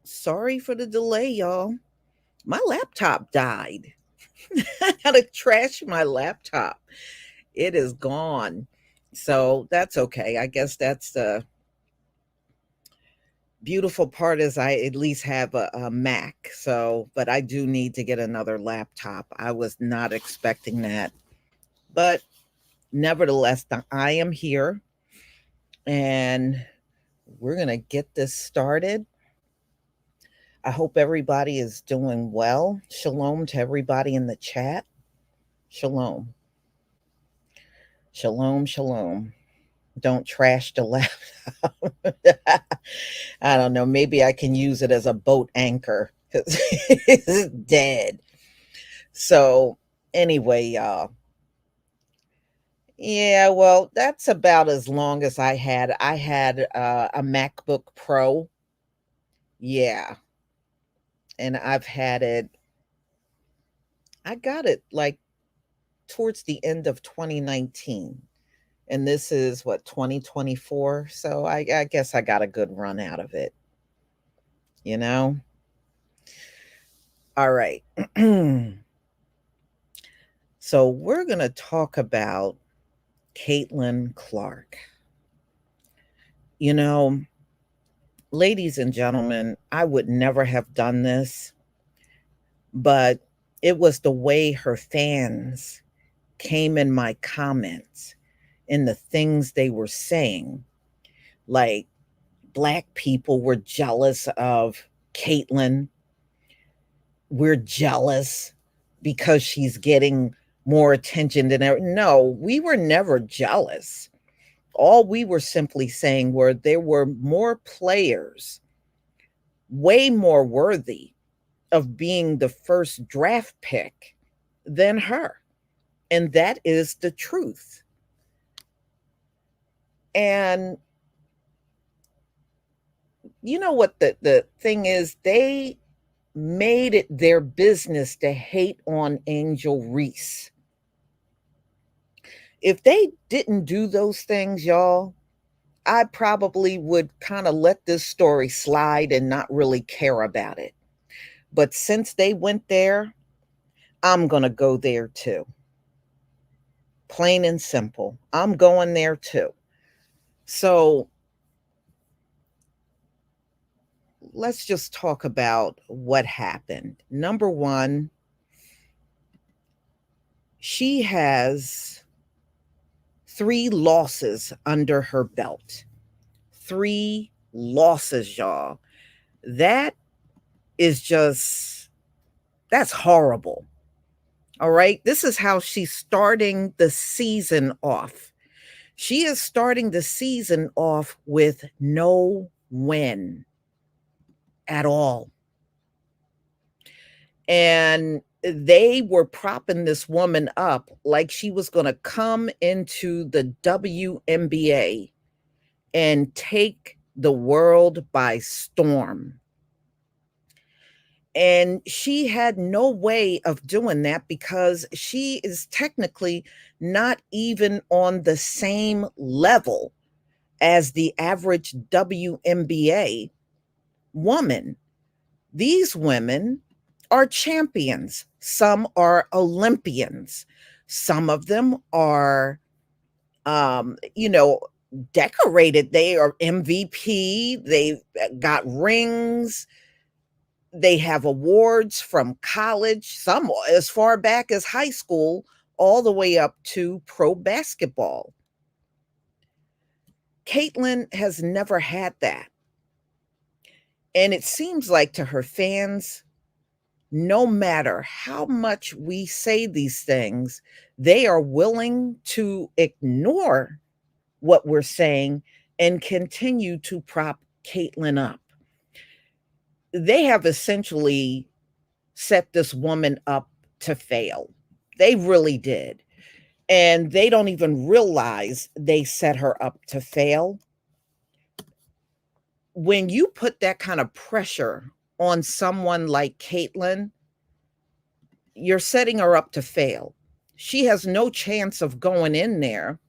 Sorry for the delay, y'all. My laptop died. I had to trash my laptop. It is gone. So that's okay. I guess that's the beautiful part is I at least have a Mac. So, but I do need to get another laptop. I was not expecting that. But nevertheless, I am here and we're going to get this started. I hope everybody is doing well. Shalom to everybody in the chat. Shalom. Shalom, shalom. Don't trash the laptop. I don't know. Maybe I can use it as a boat anchor because it's dead. So, anyway, y'all. Yeah, well, that's about as long as I had. I had a MacBook Pro. Yeah. And I've had it, I got it like towards the end of 2019. And this is what, 2024. So I guess I got a good run out of it, you know? All right. So we're going to talk about Caitlin Clark. You know, ladies and gentlemen, I would never have done this, but it was the way her fans came in my comments and the things they were saying. Like, Black people were jealous of Caitlin. We're jealous because she's getting more attention than ever. No, we were never jealous. All we were simply saying were there were more players, way more worthy of being the first draft pick than her. And that is the truth. And you know what the thing is? They made it their business to hate on Angel Reese. If they didn't do those things, y'all, I probably would kind of let this story slide and not really care about it. But since they went there, I'm going to go there too. Plain and simple. I'm going there too. So let's just talk about what happened. Number one, she has 3 losses under her belt. 3 losses, y'all. That is just, that's horrible. All right. This is how she's starting the season off. She is starting the season off with no win at all. And they were propping this woman up like she was going to come into the WNBA and take the world by storm. And she had no way of doing that because she is technically not even on the same level as the average WNBA woman. These women are champions. Some are Olympians. Some of them are, you know, decorated. They are MVP. They've got rings. They have awards from college, some as far back as high school, all the way up to pro basketball. Caitlin has never had that. And it seems like to her fans, no matter how much we say these things, they are willing to ignore what we're saying and continue to prop Caitlin up. They have essentially set this woman up to fail. They really did. And they don't even realize they set her up to fail. When you put that kind of pressure on someone like Caitlin, you're setting her up to fail. She has no chance of going in there.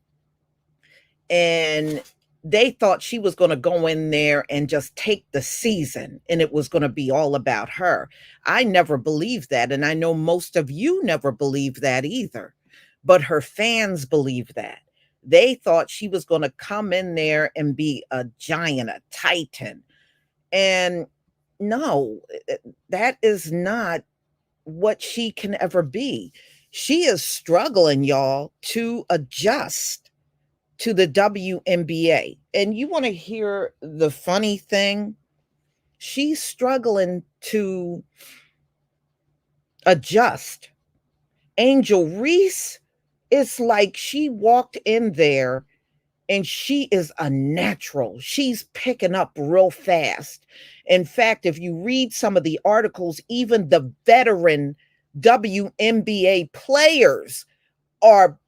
And they thought she was going to go in there and just take the season and it was going to be all about her. I never believed that. And I know most of you never believed that either. But her fans believe that. They thought she was going to come in there and be a giant, a titan. And no, that is not what she can ever be. She is struggling, y'all, to adjust to the WNBA. And you want to hear the funny thing? She's struggling to adjust. Angel Reese, it's like she walked in there and she is a natural. She's picking up real fast. In fact, if you read some of the articles, even the veteran WNBA players are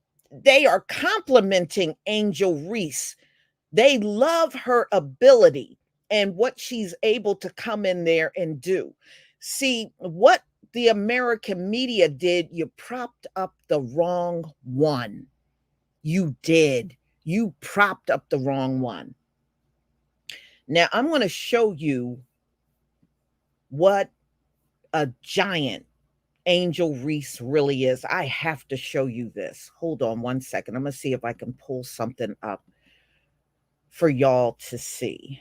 complimenting Angel Reese. They love her ability and what she's able to come in there and do. See, what the American media did, you propped up the wrong one. You did. You propped up the wrong one. Now, I'm going to show you what a giant Angel Reese really is. I have to show you this. Hold on one second. I'm going to see if I can pull something up for y'all to see.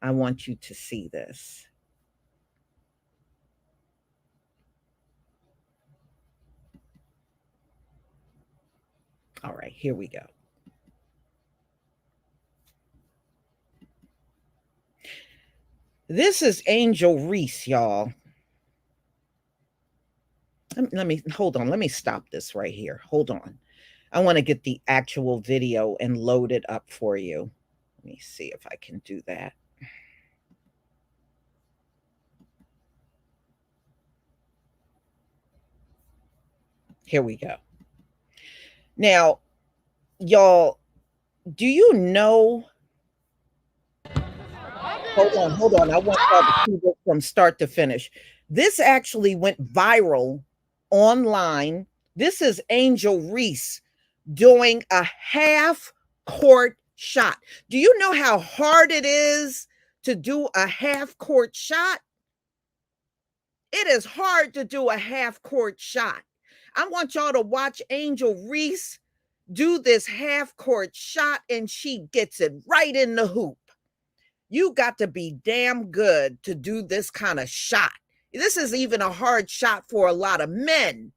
I want you to see this. All right, here we go. This is Angel Reese, y'all. Let me hold on. Let me stop this right here. Hold on. I want to get the actual video and load it up for you. Let me see if I can do that. Here we go. Now, y'all, do you know? Hold on. I want y'all to see this from start to finish. This actually went viral online. This is Angel Reese doing a half court shot. Do you know how hard it is to do a half court shot? It is hard to do a half court shot. I want y'all to watch Angel Reese do this half court shot, and she gets it right in the hoop. You got to be damn good to do this kind of shot. This is even a hard shot for a lot of men.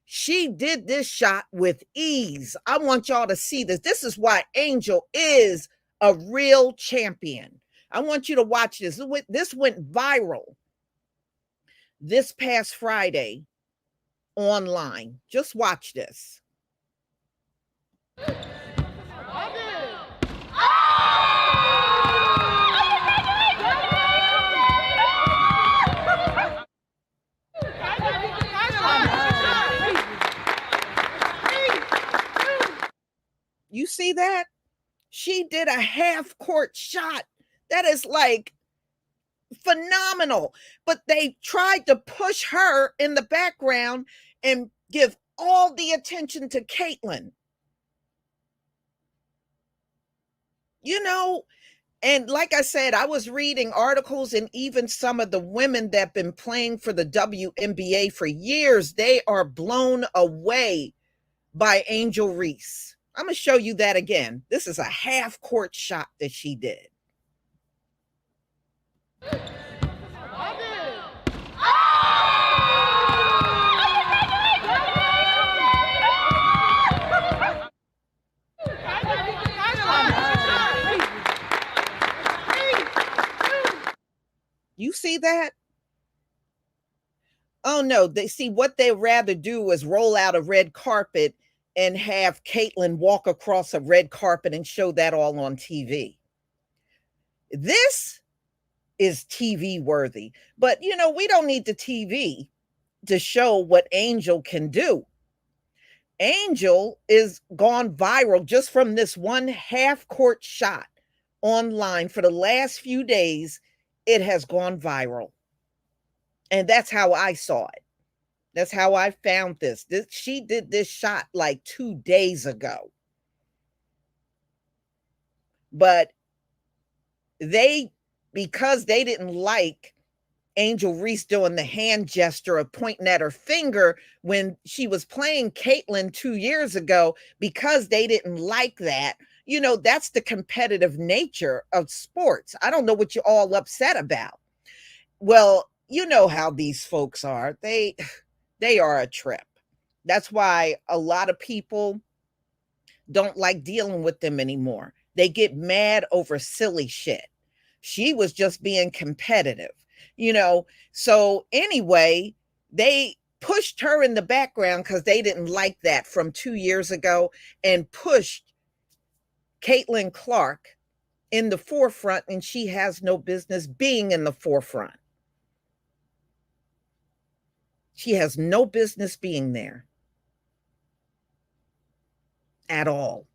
She did this shot with ease. I want y'all to see this. This is why Angel is a real champion. I want you to watch this. This went viral this past Friday online. Just watch this. You see that? She did a half court shot. That is like phenomenal. But they tried to push her in the background and give all the attention to Caitlin. You know, and like I said, I was reading articles, and even some of the women that have been playing for the WNBA for years, they are blown away by Angel Reese. I'm going to show you that again. This is a half court shot that she did. You see that? Oh no, they see what they rather do is roll out a red carpet and have Caitlin walk across a red carpet and show that all on TV. This is TV worthy. But you know, we don't need the TV to show what Angel can do. Angel is gone viral just from this one half court shot online for the last few days. It has gone viral. And that's how I saw it. That's how I found this. She did this shot like 2 days ago. But because they didn't like Angel Reese doing the hand gesture of pointing at her finger when she was playing Caitlin 2 years ago, because they didn't like that, you know, that's the competitive nature of sports. I don't know what you're all upset about. Well, you know how these folks are. They are a trip. That's why a lot of people don't like dealing with them anymore. They get mad over silly shit. She was just being competitive, you know. So anyway, they pushed her in the background because they didn't like that from 2 years ago, and pushed Caitlin Clark in the forefront, and she has no business being in the forefront. She has no business being there at all.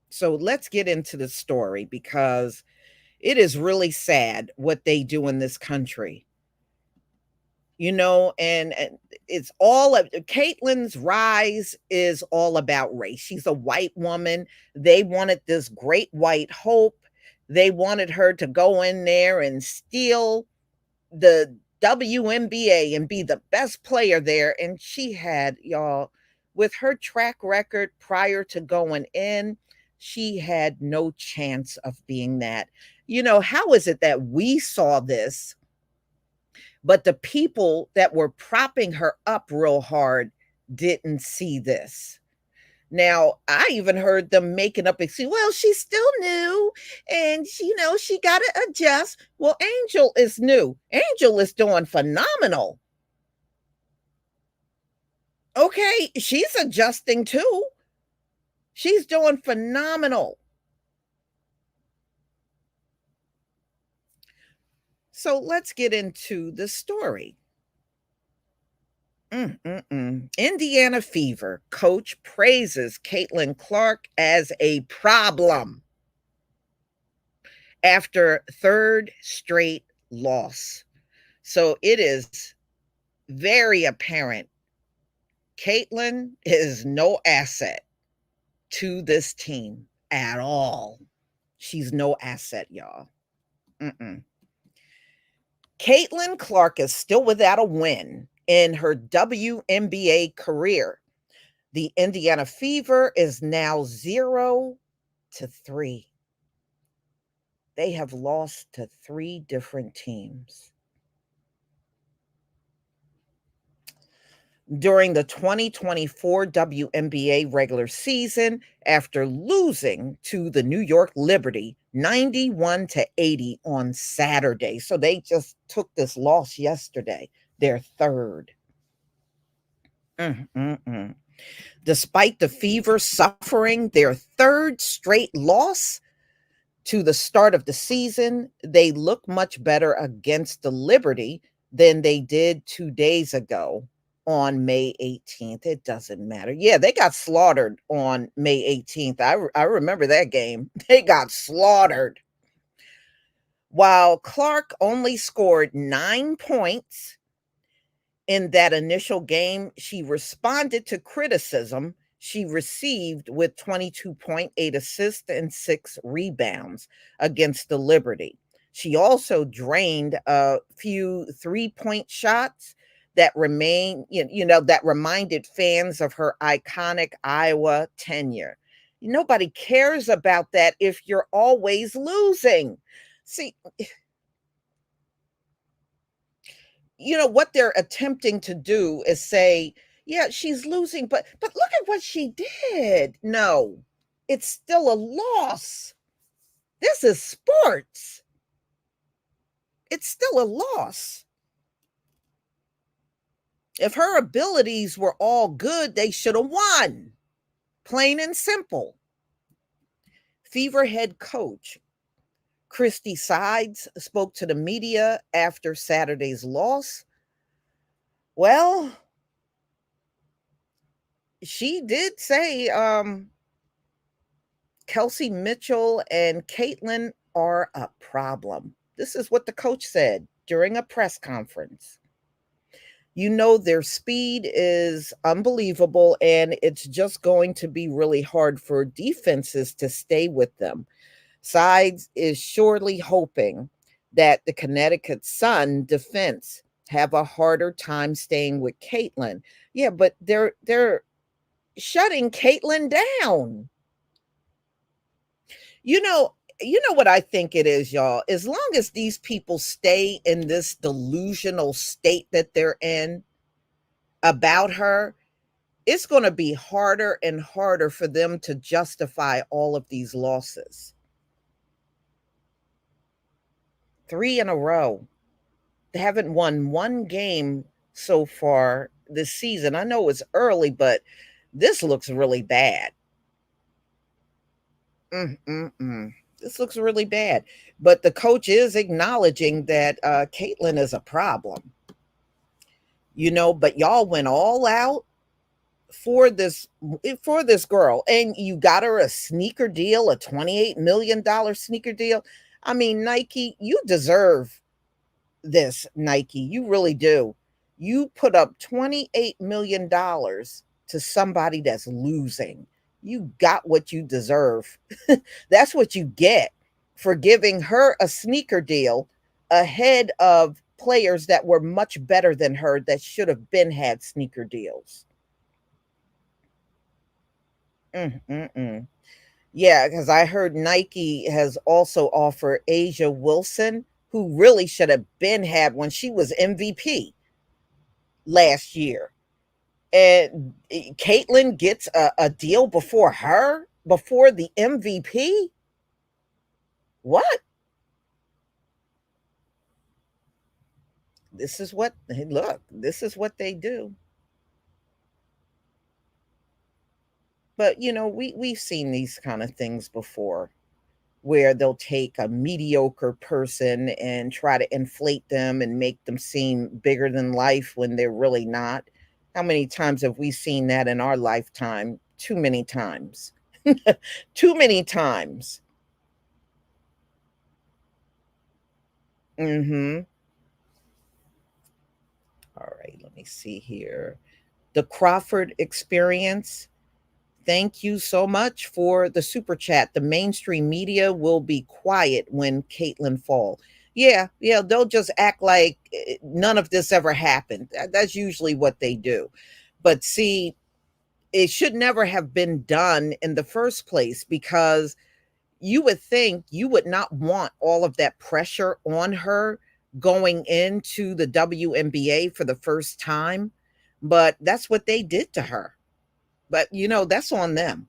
So let's get into the story, because it is really sad what they do in this country. You know, and it's all of Caitlin's rise is all about race. She's a white woman. They wanted this great white hope. They wanted her to go in there and steal the WNBA and be the best player there. And she had, y'all, with her track record prior to going in, she had no chance of being that. You know, how is it that we saw this, but the people that were propping her up real hard didn't see this? Now, I even heard them making up excuse. Well, she's still new, and she, you know, she got to adjust. Well, Angel is new. Angel is doing phenomenal. Okay, she's adjusting too. She's doing phenomenal. So let's get into the story. Indiana Fever coach praises Caitlin Clark as a problem after third straight loss. So it is very apparent Caitlin is no asset to this team at all. She's no asset, y'all. Mm-mm. Caitlin Clark is still without a win in her WNBA career. The Indiana Fever is now 0-3. They have lost to three different teams. During the 2024 WNBA regular season, after losing to the New York Liberty 91-80 on Saturday. So they just took this loss yesterday, their third. Mm-mm-mm. Despite the Fever suffering their third straight loss to the start of the season, they look much better against the Liberty than they did 2 days ago on May 18th. It doesn't matter. Yeah, they got slaughtered on May 18th. I remember that game. They got slaughtered. While Clark only scored 9 points in that initial game, she responded to criticism she received with 22.8 assists and 6 rebounds against the Liberty. She also drained a few 3-point shots that that reminded fans of her iconic Iowa tenure. Nobody cares about that if you're always losing. See, what they're attempting to do is say, yeah, she's losing, but look at what she did. No, it's still a loss. This is sports. It's still a loss. If her abilities were all good, they should have won. Plain and simple. Fever head coach Christy Sides spoke to the media after Saturday's loss. Well, she did say Kelsey Mitchell and Caitlin are a problem. This is what the coach said during a press conference. Their speed is unbelievable, and it's just going to be really hard for defenses to stay with them. Sides is surely hoping that the Connecticut Sun defense have a harder time staying with Caitlin. Yeah, but they're shutting Caitlin down. You know, you know what I think it is, y'all. As long as these people stay in this delusional state that they're in about her, it's going to be harder and harder for them to justify all of these losses. 3 in a row. They haven't won one game so far this season. I know it's early, but this looks really bad. Mm-mm-mm. This looks really bad. But the coach is acknowledging that Caitlin is a problem. But y'all went all out for this girl, and you got her a sneaker deal, a $28 million sneaker deal. I mean, Nike, you deserve this. Nike, you really do. You put up $28 million to somebody that's losing. You got what you deserve. That's what you get for giving her a sneaker deal ahead of players that were much better than her that should have been had sneaker deals. Mm-mm-mm. Yeah, because I heard Nike has also offered Asia Wilson, who really should have been had when she was MVP last year. And Caitlin gets a deal before her, before the MVP. What? This is what, hey, look, this is what they do. But we've seen these kind of things before. where they'll take a mediocre person and try to inflate them and make them seem bigger than life when they're really not. How many times have we seen that in our lifetime? Too many times. Too many times. Mhm. All right, let me see here. The Crawford experience. Thank you so much for the super chat. The mainstream media will be quiet when Caitlyn fall. Yeah, yeah, they'll just act like none of this ever happened. That's usually what they do. But see, it should never have been done in the first place, because you would think you would not want all of that pressure on her going into the WNBA for the first time, but that's what they did to her. But that's on them.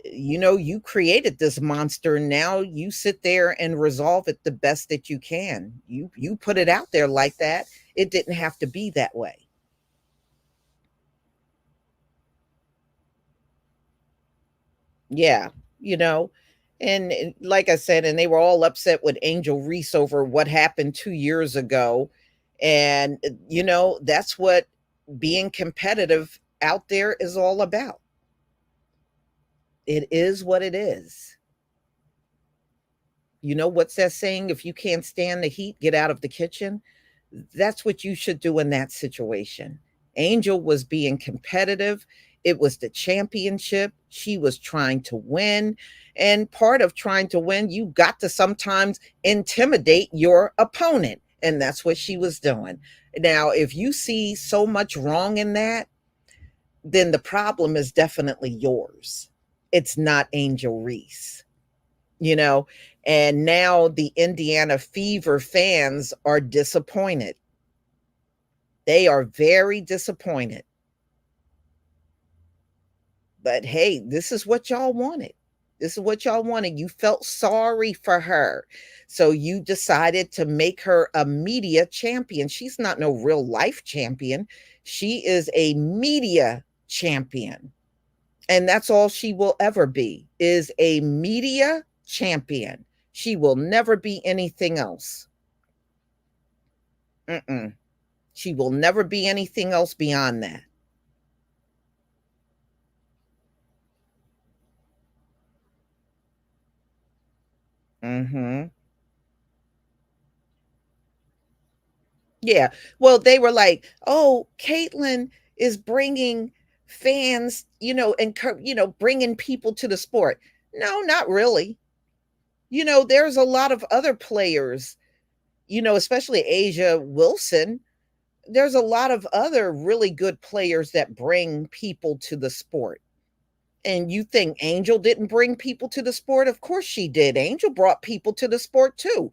You created this monster, now you sit there and resolve it the best that you can. You put it out there like that. It didn't have to be that way. Yeah, you know, and like I said, and they were all upset with Angel Reese over what happened 2 years ago. And, that's what being competitive out there is all about. It is what it is. What's that saying? If you can't stand the heat, get out of the kitchen. That's what you should do in that situation. Angel was being competitive. It was the championship. She was trying to win. And part of trying to win, you got to sometimes intimidate your opponent. And that's what she was doing. Now, if you see so much wrong in that, then the problem is definitely yours. It's not Angel Reese, you know? And now the Indiana Fever fans are disappointed. They are very disappointed. But hey, this is what y'all wanted. This is what y'all wanted. You felt sorry for her. So you decided to make her a media champion. She's not no real life champion. She is a media champion. And that's all she will ever be, is a media champion. She will never be anything else. Mm-mm. She will never be anything else beyond that. Mm-hmm. Yeah. Well, they were like, "Oh, Caitlyn is bringing fans, and bringing people to the sport." No, not really. There's a lot of other players, especially Asia Wilson. There's a lot of other really good players that bring people to the sport. And you think Angel didn't bring people to the sport? Of course she did. Angel brought people to the sport too.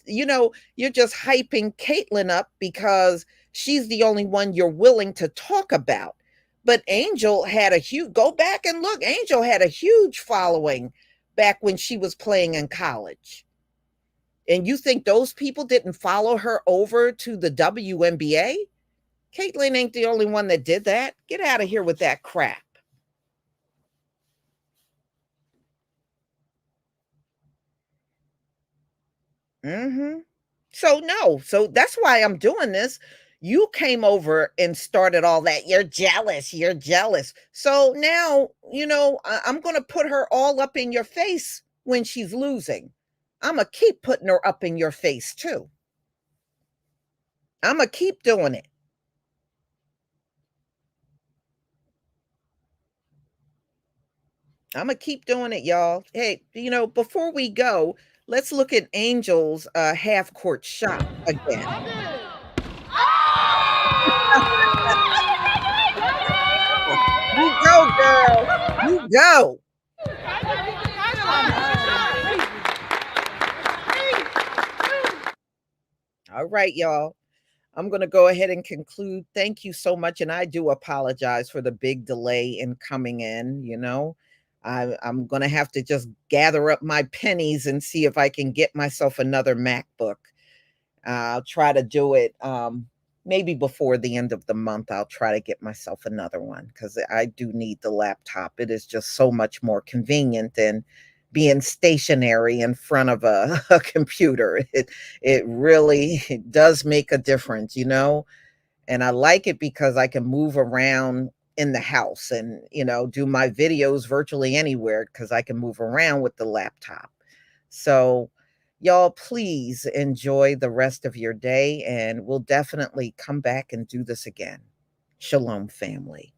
You're just hyping Caitlyn up because she's the only one you're willing to talk about. But Angel had a huge, go back and look, Angel had a huge following back when she was playing in college. And you think those people didn't follow her over to the WNBA? Caitlyn ain't the only one that did that. Get out of here with that crap. Mm-hmm. So no, so that's why I'm doing this. You came over and started all that. You're jealous. You're jealous. So now, I'm going to put her all up in your face when she's losing. I'm going to keep putting her up in your face too. I'm going to keep doing it. I'm going to keep doing it, y'all. Hey, before we go, let's look at Angel's half court shot again. You go, girl. You go. All right, y'all. I'm going to go ahead and conclude. Thank you so much. And I do apologize for the big delay in coming in. I'm going to have to just gather up my pennies and see if I can get myself another MacBook. I'll try to do it maybe before the end of the month. I'll try to get myself another one because I do need the laptop. It is just so much more convenient than being stationary in front of a, a computer. It really does make a difference, you know? And I like it because I can move around in the house and, do my videos virtually anywhere because I can move around with the laptop. So, y'all, please enjoy the rest of your day, and we'll definitely come back and do this again. Shalom, family.